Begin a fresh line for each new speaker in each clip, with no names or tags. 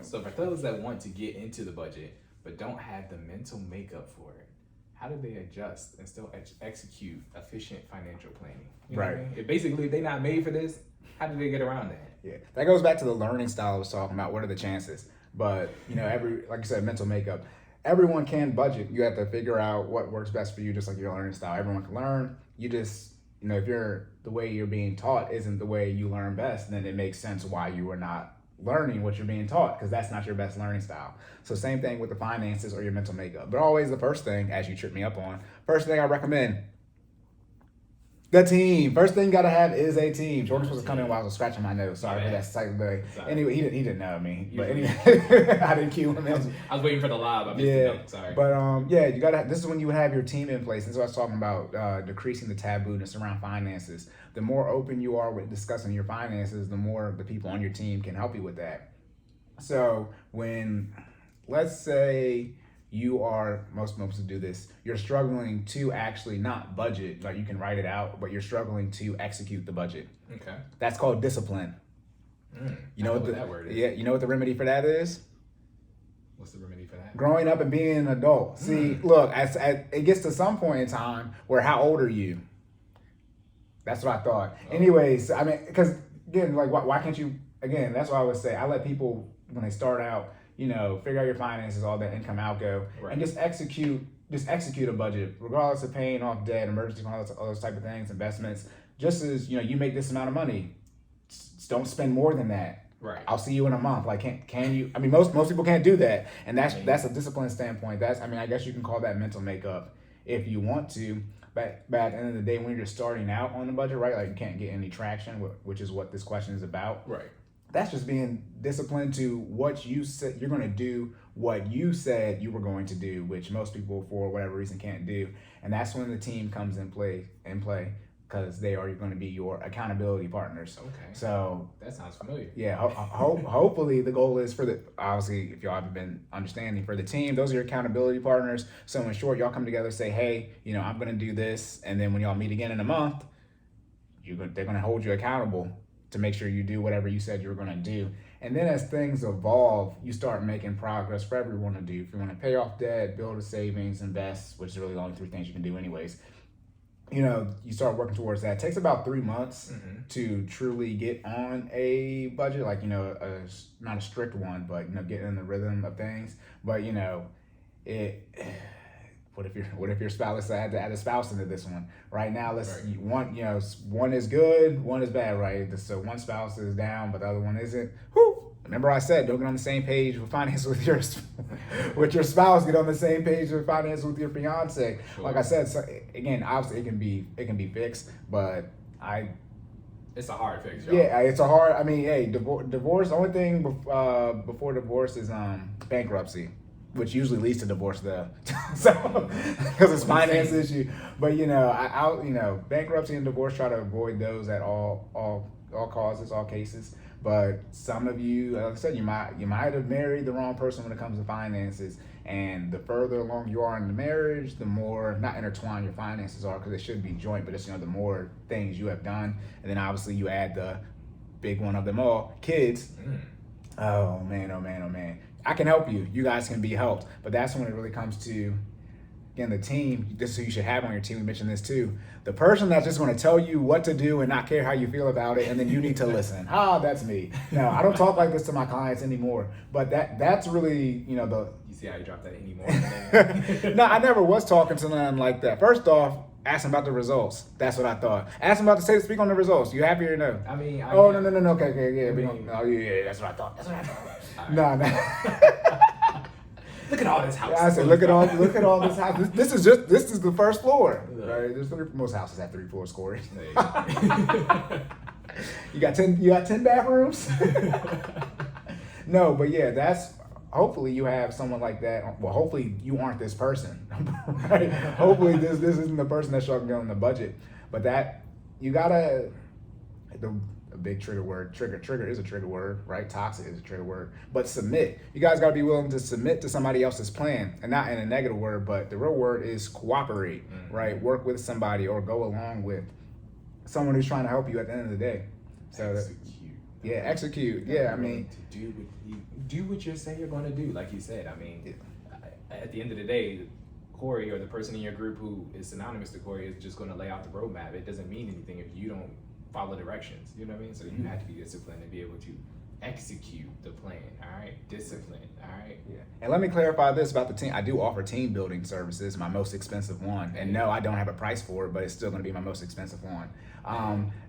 So for those that want to get into the budget but don't have the mental makeup for it, how do they adjust and still execute efficient financial planning? You know what I mean? If they're not made for this, how do they get around that?
Yeah, that goes back to the learning style I was talking about. What are the chances? But like you said, mental makeup. Everyone can budget. You have to figure out what works best for you, just like your learning style. Everyone can learn. You just, if the way you're being taught isn't the way you learn best, then it makes sense why you are not learning what you're being taught, because that's not your best learning style. So same thing with the finances or your mental makeup. But always the first thing, as you trip me up on, first thing I recommend, the team. First thing you gotta have is a team. Jordan's supposed to come in while I was scratching my nose. Sorry for that slightly. Anyway, he didn't know me. But anyway, I didn't cue him in.
I was waiting for the live. I missed the note. Sorry.
But you gotta. This is when you would have your team in place. This is what I was talking about. Decreasing the tabooness around finances. The more open you are with discussing your finances, the more the people on your team can help you with that. So when, let's say, you are, most people do this, you're struggling to actually not budget, like you can write it out, but you're struggling to execute the budget.
Okay.
That's called discipline.
You know what that word is?
Yeah, you know what the remedy for that is?
What's the remedy for that?
Growing up and being an adult. See, look, as it gets to some point in time where how old are you? That's what I thought. Oh. Anyways, I mean, because again, like why can't you, again, that's what I would say. I let people, when they start out, figure out your finances, all that income outgo, and just execute a budget, regardless of paying off debt, emergency funds, all those type of things, investments. Just as you make this amount of money, don't spend more than that.
Right.
I'll see you in a month. Like, can you? I mean, most people can't do that, and that's a discipline standpoint. I guess you can call that mental makeup if you want to. But at the end of the day, when you're just starting out on the budget, right? Like you can't get any traction, which is what this question is about.
Right.
That's just being disciplined to what you said you're going to do, what you said you were going to do, which most people, for whatever reason, can't do. And that's when the team comes in play, because they are going to be your accountability partners.
Okay.
So
that sounds familiar.
Yeah. Hopefully, the goal is obviously, if y'all haven't been understanding, for the team, those are your accountability partners. So in short, y'all come together, say, hey, I'm going to do this, and then when y'all meet again in a month, they're going to hold you accountable to make sure you do whatever you said you were going to do. And then as things evolve, you start making progress for everyone to do. If you want to pay off debt, build a savings, invest, which is really the only three things you can do anyways, you start working towards that. It takes about 3 months to truly get on a budget, like, not a strict one, but, get in the rhythm of things. But, what if your spouse had to add a spouse into this one? Right now, one is good, one is bad, right? So one spouse is down, but the other one isn't. Whew. Remember I said, don't get on the same page with finance with your spouse. Get on the same page with finance with your fiance. Sure. Like I said, so again, obviously it can be fixed, but
it's a hard fix, y'all.
Yeah, it's a hard. I mean, hey, divorce. The only thing before divorce is bankruptcy, which usually leads to divorce though. So, because it's finance issue. But bankruptcy and divorce, try to avoid those at all causes, all cases. But some of you, like I said, you might have married the wrong person when it comes to finances. And the further along you are in the marriage, the more not intertwined your finances are, because it should be joint. But it's the more things you have done, and then obviously you add the big one of them all, kids. Oh man. I can help you. You guys can be helped. But that's when it really comes to, again, the team. This is who you should have on your team. We mentioned this too. The person that's just going to tell you what to do and not care how you feel about it, and then you need to listen. That's me. No, I don't talk like this to my clients anymore. But that's really,
You see how you dropped that anymore?
No, I never was talking to them like that. First off, ask them about the results. That's what I thought. Ask them about speak on the results. You happy or no?
I mean,
no. Okay, yeah. That's what I thought. Right. No.
Look at all this house.
I said, look at all this house. This is the first floor. Right? Most houses have 3 floors, Cory. You got 10 bathrooms? No, but yeah, that's, hopefully you have someone like that. Well, hopefully you aren't this person. Right? Hopefully this isn't the person that's struggling on the budget. But that, you gotta, a big trigger word. Trigger is a trigger word, right? Toxic is a trigger word. But submit. You guys got to be willing to submit to somebody else's plan, and not in a negative word, but the real word is cooperate, right? Work with somebody or go along with someone who's trying to help you at the end of the day. So Yeah, execute. Yeah, I mean,
to do what you say you're going to do. Like you said, I mean, at the end of the day, Cory or the person in your group who is synonymous to Cory is just going to lay out the roadmap. It doesn't mean anything if you don't follow directions. You know what I mean? So you have to be disciplined and be able to execute the plan. All right, discipline. All right.
yeah. And let me clarify this about the team. I do offer team building services, my most expensive one. And no, I don't have a price for it, but it's still going to be my most expensive one.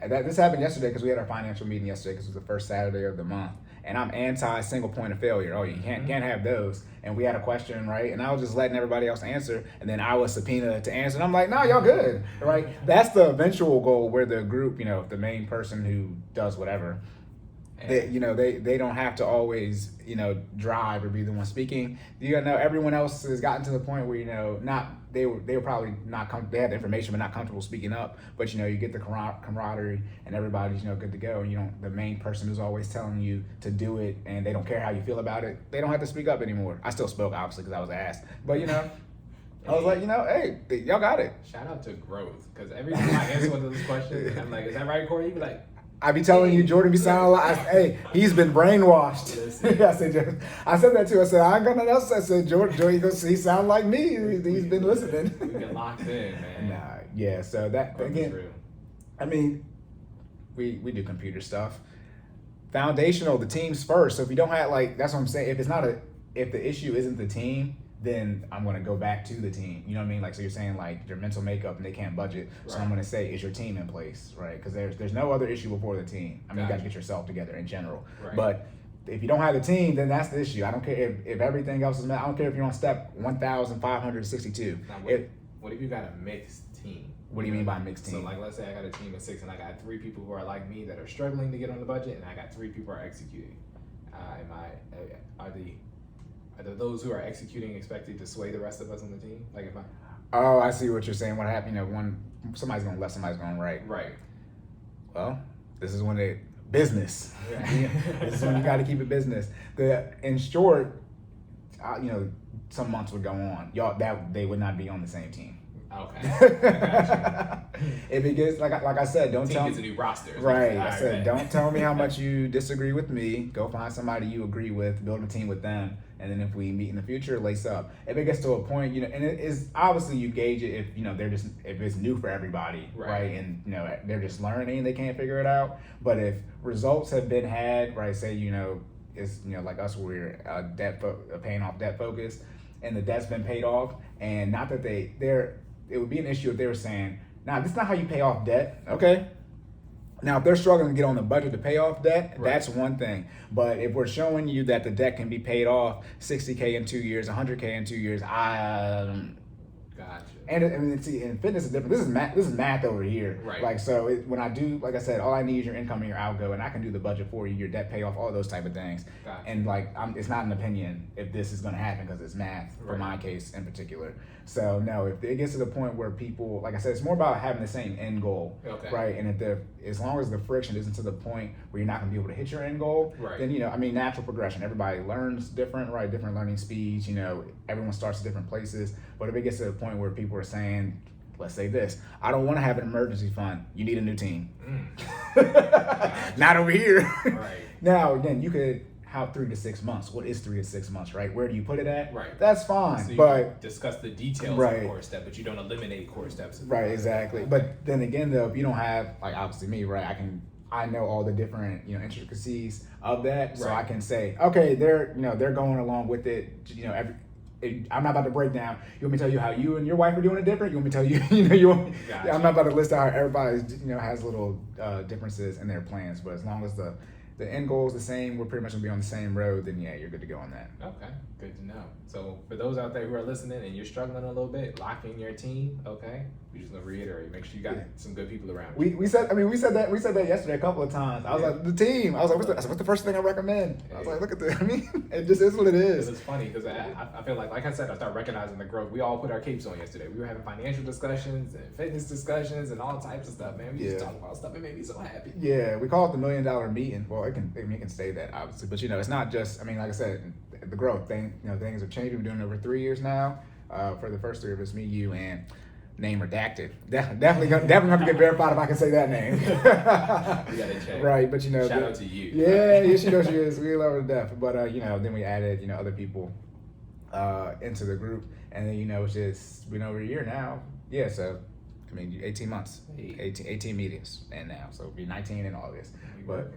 This happened yesterday because we had our financial meeting yesterday because it was the first Saturday of the month. And I'm anti single point of failure. Oh, you can't have those. And we had a question, right? And I was just letting everybody else answer. And then I was subpoenaed to answer. And I'm like, no, y'all good, right? That's the eventual goal where the group, the main person who does whatever, they don't have to always, drive or be the one speaking. Everyone else has gotten to the point where, they were probably not, they had the information but not comfortable speaking up. But, you get the camaraderie and everybody's, good to go. And, the main person who's always telling you to do it and they don't care how you feel about it, they don't have to speak up anymore. I still spoke, obviously, because I was asked. But, I was like, hey, y'all got it.
Shout out to growth, because every time I answer one of those questions, I'm like, is that right, Cory? You be like,
I be telling you, Jordan be sounding like, hey, he's been brainwashed. I said that too. I said, I ain't got nothing else. I said, Jordan, he sound like me. He's been listening.
We get locked in, man.
Yeah. So that, again, I mean, we do computer stuff. Foundational, the team's first. So if you don't have, that's what I'm saying. If the issue isn't the team, then I'm going to go back to the team. You know what I mean? So you're saying your mental makeup and they can't budget. So I'm going to say, is your team in place, right? Because there's no other issue before the team. I mean, you got to get yourself together in general. Right. But if you don't have the team, then that's the issue. I don't care if everything else is met. I don't care if you're on step 1,562.
Now, what if you got a mixed team?
What do you mean by mixed team?
So let's say I got a team of 6 and I got 3 people who are like me that are struggling to get on the budget, and I got 3 people who are executing. Are those who are executing expected to sway the rest of us on the team?
Oh, I see what you're saying. What happened? Somebody's going left, somebody's going right.
Right.
Well, this is when business. This is when you got to keep it business. In short, some months would go on. They would not be on the same team.
Okay.
If it gets like I said, don't tell me.
It's a new roster.
Right. I said, don't tell me how much you disagree with me. Go find somebody you agree with, build a team with them, and then if we meet in the future, lace up. If it gets to a point, and it is obviously you gauge it if it's new for everybody, right? And they're just learning, they can't figure it out. But if results have been had, right? Say it's like us, we're paying off debt focused, and the debt's been paid off, and not that it would be an issue if they were saying, nah, this is not how you pay off debt. Okay. Now, if they're struggling to get on the budget to pay off debt, that's one thing. But if we're showing you that the debt can be paid off $60K in 2 years, $100K in 2 years,
Gotcha.
And in fitness is different. This is math over here.
Right.
When I do, like I said, all I need is your income and your outgo, and I can do the budget for you, your debt payoff, all those type of things.
Gotcha.
And it's not an opinion if this is going to happen because it's math for my case in particular. So no, if it gets to the point where people, like I said, it's more about having the same end goal, right? And as long as the friction isn't to the point where you're not going to be able to hit your end goal, then natural progression. Everybody learns different, right? Different learning speeds. Everyone starts at different places. But if it gets to the point where people are saying, let's say this, I don't want to have an emergency fund. You need a new team. Not over here.
Right.
Now, again, you could have 3 to 6 months. What is 3 to 6 months, right? Where do you put it at?
Right.
That's fine. So
but discuss the details of core step, but you don't eliminate core steps.
Right, exactly. But then again, though, if you don't have, obviously me, right, I know all the different, intricacies of that. So I can say, okay, they're going along with it, I'm not about to break down. You want me to tell you how you and your wife are doing it different? You want me to tell you,
Gotcha. I'm
not about to list out how everybody, has little differences in their plans. But as long as the end goal is the same, we're pretty much going to be on the same road, then you're good to go on that.
Okay, good to know. So for those out there who are listening and you're struggling a little bit, lock in your team, okay? We're just going to reiterate, make sure you got some good people around you.
We said that yesterday a couple of times. I was like, the team. I was like, what's the first thing I recommend? I was like, look at this. It just is what it is.
It's funny because I feel like I said, I start recognizing the growth. We all put our capes on yesterday. We were having financial discussions and fitness discussions and all types of stuff, man. We just talk about stuff. It made me so happy.
Yeah, we call it the $1 Million Meeting. Well, it can say that, obviously. But, it's not just, like I said, the growth thing, things have changed. We've been doing it over 3 years now. For the first 3 of us, me, you, and name redacted. Definitely gonna have to get verified if I can say that name.
We gotta check.
Right, but
Shout out to you.
Yeah, yeah, she knows she is. We love her to death. But then we added other people into the group, and then it's just been over a year now. Yeah, so 18 months, 18 meetings, and now so it'll be 19 in August. But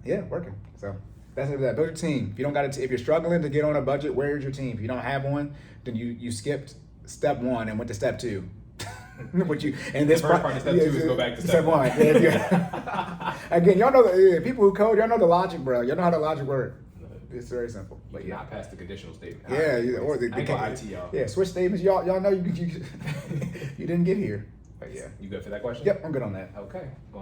yeah, working. So that's it. Build your team. If you don't got if you're struggling to get on a budget, where's your team? If you don't have one, then you skipped step 1 and went to step 2.
The first part of step 2 is go back to step 1.
Again, y'all know people who code. Y'all know the logic, bro. Y'all know how the logic works. It's very simple.
But not past the conditional statement.
Yeah, or the
IT, y'all.
Yeah, switch statements. Y'all know you you didn't get here. But yeah,
You good for that question?
Yep, I'm good on that.
Okay. Going